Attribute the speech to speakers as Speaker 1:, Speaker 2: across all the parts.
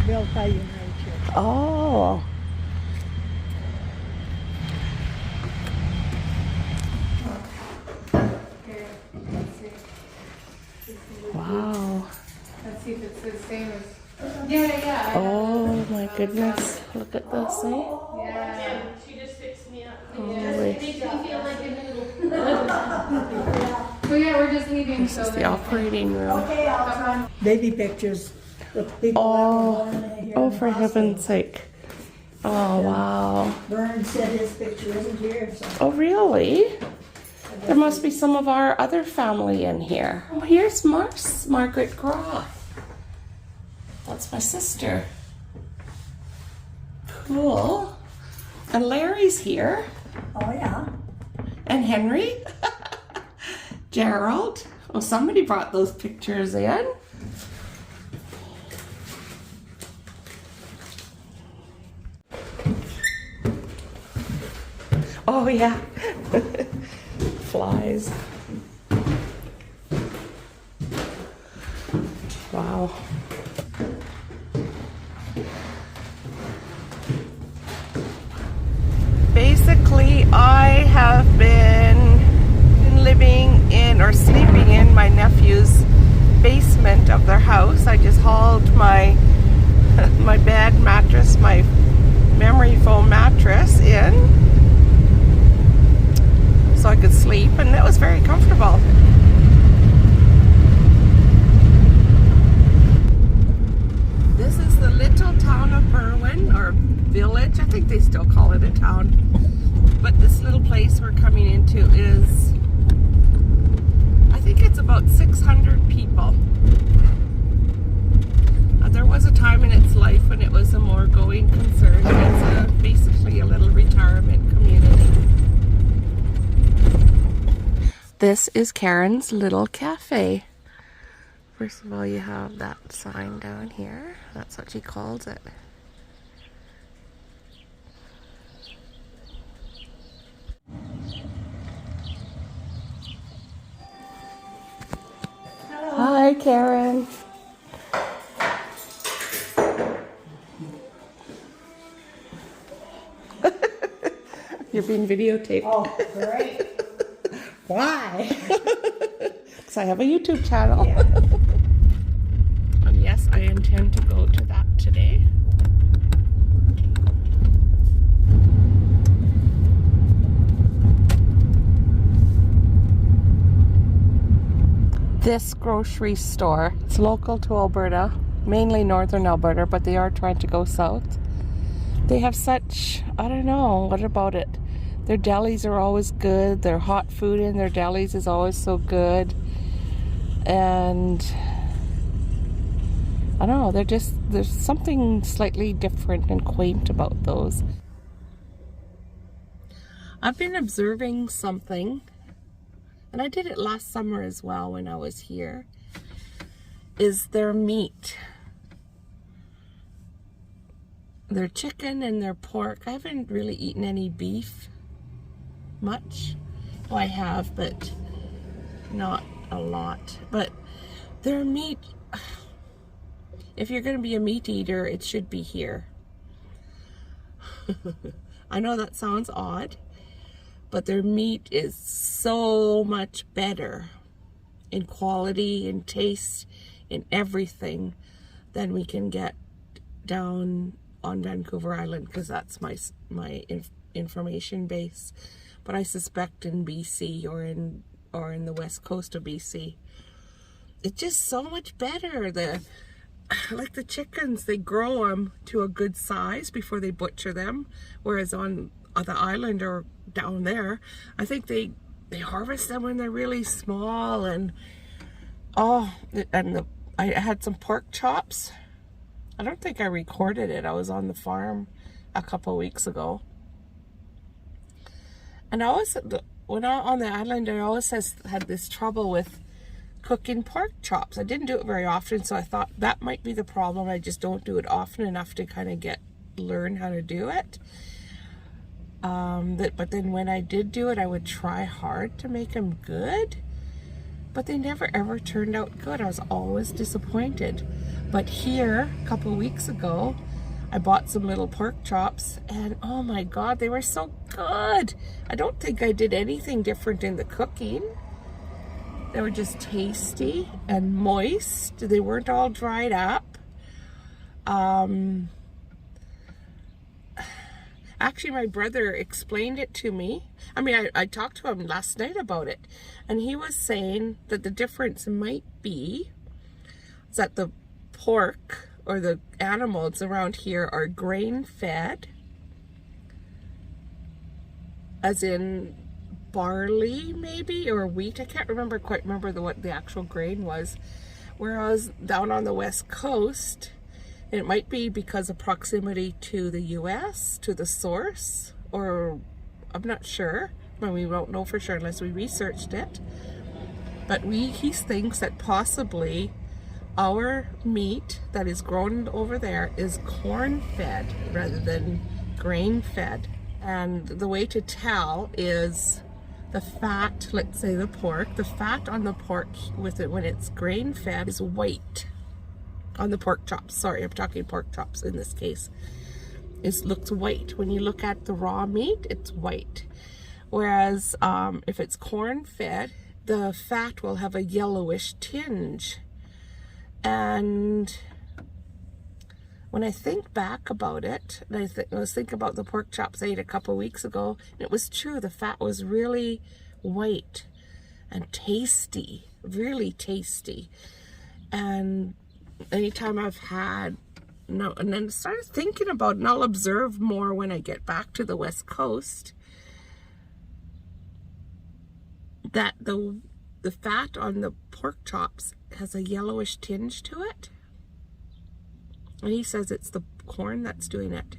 Speaker 1: built by United Church.
Speaker 2: Oh.
Speaker 3: Here, let's see.
Speaker 2: Wow.
Speaker 3: Let's see if it's the same as. Yeah.
Speaker 2: Oh my goodness. Look at this, eh?
Speaker 3: Yeah.
Speaker 4: She just fixed me up.
Speaker 2: Holy.
Speaker 4: Makes me feel like a noodle.
Speaker 3: So yeah, we're just leaving.
Speaker 2: This is the operating room.
Speaker 1: Okay, I'll come. Baby pictures. The people
Speaker 2: Oh,
Speaker 1: that were born here
Speaker 2: oh,
Speaker 1: in the
Speaker 2: for heaven's
Speaker 1: hospital.
Speaker 2: sake. Oh, wow.
Speaker 1: Vern said his picture isn't here, so.
Speaker 2: Oh, really? There must be some of our other family in here. Oh, here's Margaret Groff. That's my sister. Cool. And Larry's here.
Speaker 1: Oh, yeah.
Speaker 2: And Henry. Gerald. Oh, somebody brought those pictures in. Oh, yeah. Flies. Wow. Basically, I have been living in or sleeping in my nephew's basement of their house. I just hauled my my bed mattress, my memory foam mattress in so I could sleep, and it was very comfortable. This is the little town of Berwin, or village. I think they still call it a town. But this little place we're coming into is, I think it's about 600 people. There was a time in its life when it was a more going concern. It's basically a little retirement community. This is Karen's little cafe. First of all, you have that sign down here. That's what she calls it.
Speaker 1: Hello.
Speaker 2: Hi, Karen. You're being videotaped.
Speaker 1: Oh, great. Why?
Speaker 2: Because I have a YouTube channel.
Speaker 1: Yeah.
Speaker 2: And yes, I intend to go to that today. This grocery store, it's local to Alberta, mainly northern Alberta, but they are trying to go south. They have such, I don't know, what about it? Their delis are always good. Their hot food in their delis is always so good. And I don't know, there's something slightly different and quaint about those. I've been observing something, and I did it last summer as well when I was here, is their meat. Their chicken and their pork. I haven't really eaten any beef much. Oh, I have, but not a lot. But their meat, if you're going to be a meat eater, it should be here. I know that sounds odd, but their meat is so much better in quality, in taste, in everything than we can get down on Vancouver Island, because that's my information base. But I suspect in BC or in the west coast of BC, it's just so much better. Like the chickens, they grow them to a good size before they butcher them, whereas on the island or down there, I think they harvest them when they're really small. And I had some pork chops. I don't think I recorded it. I was on the farm a couple weeks ago. And when I on the island, I always had this trouble with cooking pork chops. I didn't do it very often, so I thought that might be the problem. I just don't do it often enough to kind of learn how to do it. But then when I did do it, I would try hard to make them good. But they never ever turned out good. I was always disappointed. But here, a couple weeks ago, I bought some little pork chops, and oh my God, they were so good. I don't think I did anything different in the cooking. They were just tasty and moist. They weren't all dried up. Actually, my brother explained it to me. I mean, I talked to him last night about it, and he was saying that the difference might be that the pork or the animals around here are grain-fed, as in barley maybe, or wheat. I can't quite remember what the actual grain was. Whereas down on the West Coast, it might be because of proximity to the US, to the source, or I'm not sure. Well, we won't know for sure unless we researched it. But he thinks that possibly our meat that is grown over there is corn-fed rather than grain-fed. And the way to tell is the fat, let's say the pork, the fat on the pork with it when it's grain-fed is white. On the pork chops, sorry, I'm talking pork chops in this case. It looks white. When you look at the raw meat, it's white. Whereas if it's corn-fed, the fat will have a yellowish tinge. And when I think back about it, and I was thinking about the pork chops I ate a couple weeks ago, and it was true, the fat was really white and tasty, really tasty. And anytime I've had, no, and then started thinking about it, and I'll observe more when I get back to the West Coast, that the fat on the pork chops has a yellowish tinge to it. And he says it's the corn that's doing it.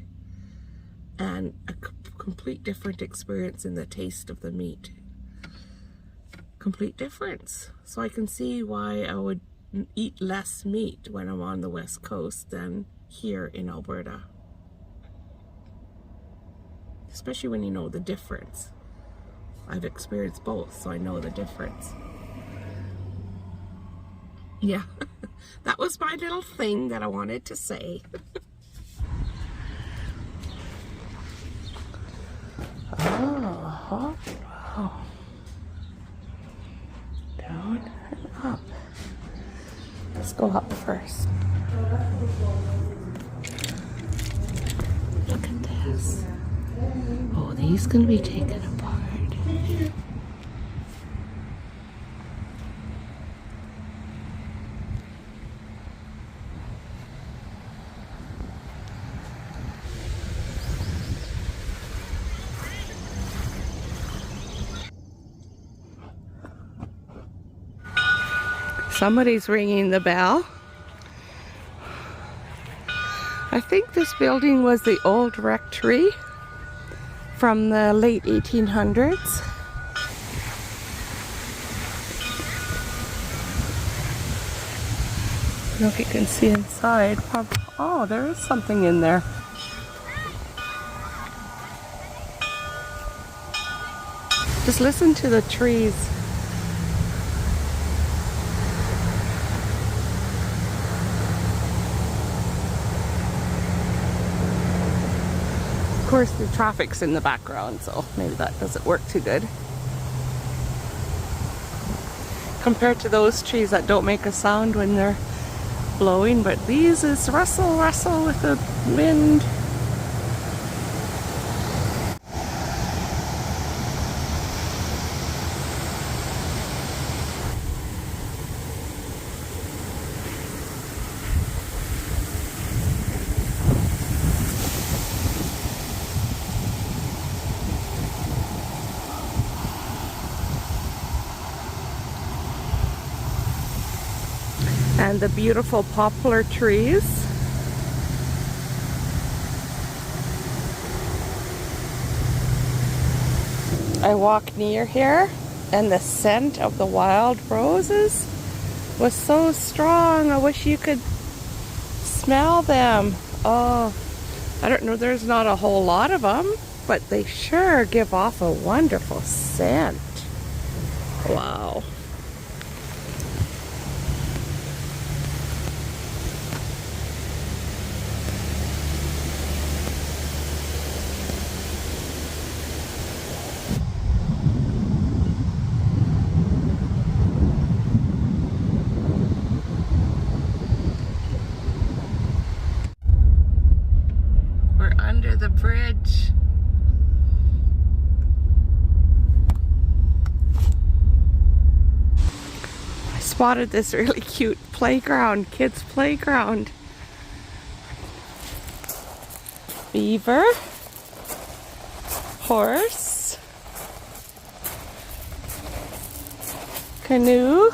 Speaker 2: And a complete different experience in the taste of the meat. Complete difference. So I can see why I would eat less meat when I'm on the West Coast than here in Alberta. Especially when you know the difference. I've experienced both, so I know the difference. Yeah, that was my little thing that I wanted to say. Oh, wow. Down and up. Let's go up first. Look at this. Oh, these can be taken apart. Somebody's ringing the bell. I think this building was the old rectory from the late 1800s. I don't know if you can see inside. Oh, there is something in there. Just listen to the trees. Of course, the traffic's in the background, so maybe that doesn't work too good. Compared to those trees that don't make a sound when they're blowing, but these is rustle, rustle with the wind. And the beautiful poplar trees. I walk near here and the scent of the wild roses was so strong. I wish you could smell them. Oh, I don't know, there's not a whole lot of them, but they sure give off a wonderful scent. Wow. under the bridge. I spotted this really cute playground, kids' playground. Beaver, horse, canoe,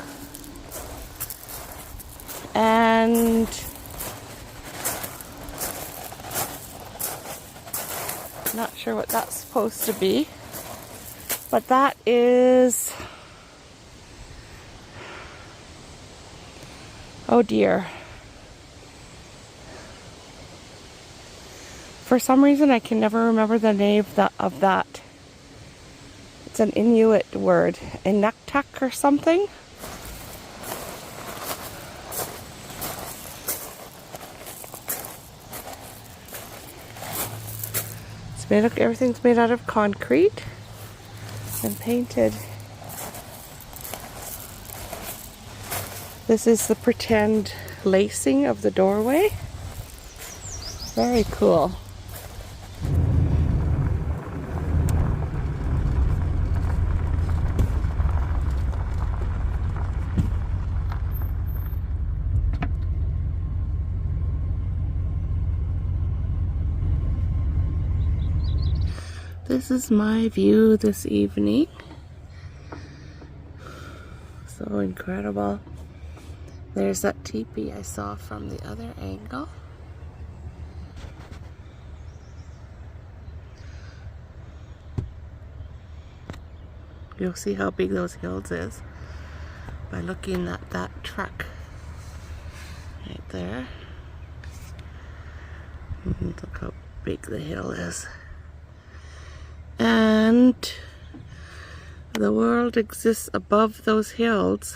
Speaker 2: and not sure what that's supposed to be, but that is, oh dear. For some reason I can never remember the name of that. It's an Inuit word, Inuktuk or something. Everything's made out of concrete and painted. This is the pretend lacing of the doorway. Very cool. This is my view this evening. So incredible. There's that teepee I saw from the other angle. You'll see how big those hills is by looking at that truck right there. Look how big the hill is. And the world exists above those hills.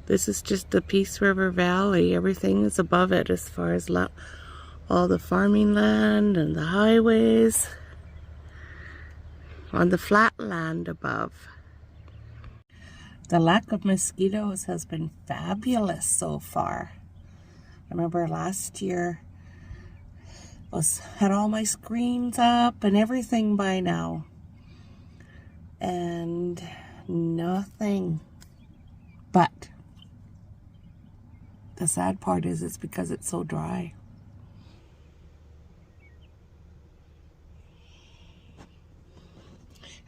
Speaker 2: This is just the Peace River Valley. Everything is above it as far as all the farming land and the highways on the flat land above. The lack of mosquitoes has been fabulous so far. I remember last year had all my screens up and everything by now, and nothing. But the sad part is it's because it's so dry.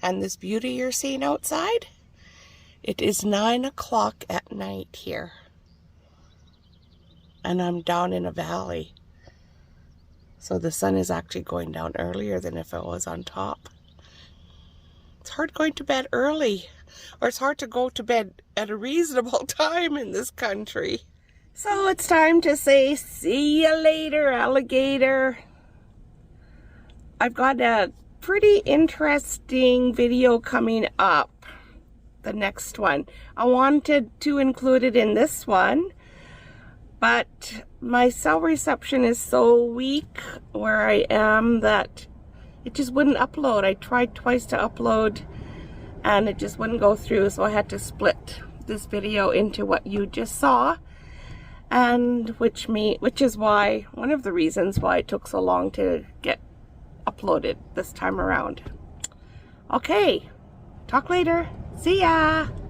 Speaker 2: And this beauty you're seeing outside, it is 9 o'clock at night here, and I'm down in a valley. So the sun is actually going down earlier than if it was on top. It's hard going to bed early, or it's hard to go to bed at a reasonable time in this country. So it's time to say see you later, alligator. I've got a pretty interesting video coming up, the next one. I wanted to include it in this one, but my cell reception is so weak where I am that it just wouldn't upload. I tried twice to upload and it just wouldn't go through, so I had to split this video into what you just saw, and which is why, one of the reasons why it took so long to get uploaded this time around. Okay, talk later. See ya!